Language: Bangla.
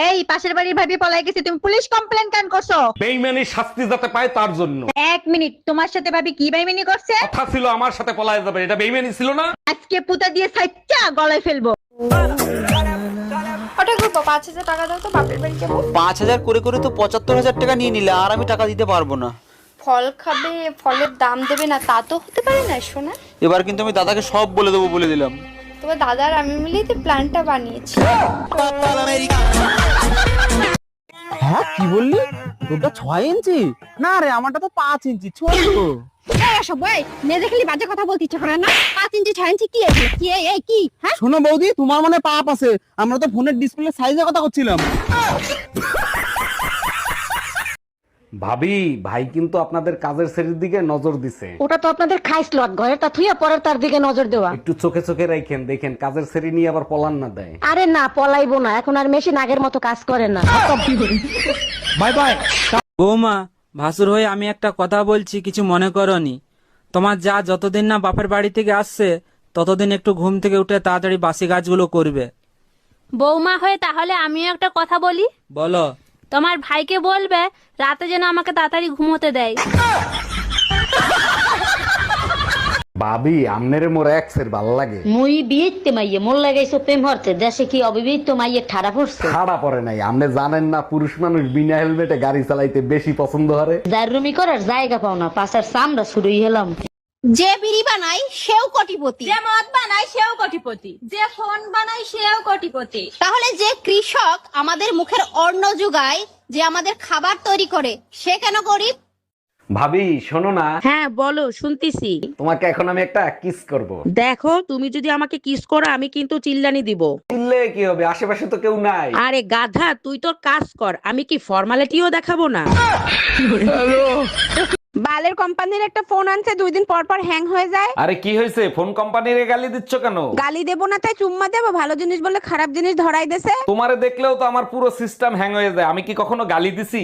এই পাশের বাড়ির ভাবি পলাই গেছে, তুমি পুলিশ কমপ্লেন কেন করছো? বেইমানি শাস্তি যাতে পায় তার জন্য। এক মিনিট, তোমার সাথে ভাবি কি বেইমানি করছে? কথা ছিল আমার সাথে পলায় যাবে, এটা বেইমানি ছিল না? আজকে পুতা দিয়ে সাইচ্চা গলায় ফেলবো। ওটা করবো, 5,000 টাকা দাও তো, বাপের বাড়ি যাবো। 5,000 করে করে তো 75,000 টাকা নিয়ে নিলে, আর আমি টাকা দিতে পারবো না। ফল খাবে, ফলের দাম দেবে না, তা তো হতে পারে না সোনা। এবার কিন্তু আমি দাদাকে সব বলে দেবো বলে দিলাম। তোমার দাদার আমি মিলেই তো প্ল্যানটা বানিয়েছি। হ্যাঁ কি বললি? তোরটা 6 ইঞ্চি? না রে, আমারটা তো 5 ইঞ্চি, ছোট। বাজে কথা বলতে ইচ্ছা করে না। 5 ইঞ্চি 6 ইঞ্চি কি আছে? কি এই কি? হ্যাঁ শোনো বৌদি, তোমার মনে পাপ আছে, আমরা তো ফোনের ডিসপ্লে সাইজের কথা করছিলাম। ভাবি, ভাই কিন্তু আপনাদের কাজের শ্রেণীর দিকে নজর দিছে। ওটা তো আপনাদের খাইস লট, ঘরেরটা থুইয়া পরের তার দিকে নজর দেওয়া। একটু চোখে চোখে রাখেন, দেখেন কাজের শ্রেণী নিয়ে আবার পলান না দেয়। আরে না, পলাইবো না, এখন আর মেশিন আগের মতো কাজ করে না। Bye bye. বৌমা, ভাসুর হয়ে আমি একটা কথা বলছি, কিছু মনে করনি। তোমার যা যতদিন না বাপের বাড়ি থেকে আসছে ততদিন একটু ঘুম থেকে উঠে তাড়াতাড়ি বাসি কাজগুলো করবে। বৌমা হয়ে তাহলে আমিও একটা কথা বলি। বলো। তোমার ভাইকে বলবে রাতে যেন আমাকে তাড়াতাড়ি ঘুমোতে দেয়। ভাবি, আমনেরে মোর এক্সের ভাল লাগে। মুই বিয়েতে মাইয়ে মোর লাগাইছো প্রেম হরতে, দেশে কি অবিবাহিত মাইয়ে ঠাড়া পড়ছে? খাড়া পড়ে নাই, আপনি জানেন না পুরুষ মানুষ বিনা হেলমেটে গাড়ি চালাইতে বেশি পছন্দ করে। দারুমি করার জায়গা পাও না, পাশার চামড়া শুরুই হলাম। যে বিড়ি বানাই সেও কোটিপতি, যে মদ বানাই সেও কোটিপতি, যে ফোন বানাই সেও কোটিপতি। তাহলে যে কৃষক আমাদের মুখের অন্ন যোগায়, যে আমাদের খাবার তৈরি করে, সে কেন গরিব? ভাবি শোনো না, হ্যাঁ বলো, শুনতেছি। তোমাকে এখন আমি একটা কিস করব। দেখো, তুমি যদি আমাকে কিস করো আমি কিন্তু চিল্লানি দিব। চিল্লে কি হবে, আশেপাশে তো কেউ নাই। আরে গাধা, তুই তোর কাজ কর, আমি কি ফর্মালিটিও দেখাবো না? বালের কোম্পানির একটা ফোন আনছে, 2 দিন পর পর হ্যাং হয়ে যায়। আরে কি হয়েছে, ফোন কোম্পানিরে গালি দিচ্ছ কেন? গালি দেবো না তাই চুম্মা দেবো? ভালো জিনিস বলে খারাপ জিনিস ধরাই দেছে। তোমারে দেখলেও তো আমার পুরো সিস্টেম হ্যাং হয়ে যায়, আমি কি কখনো গালি দিছি?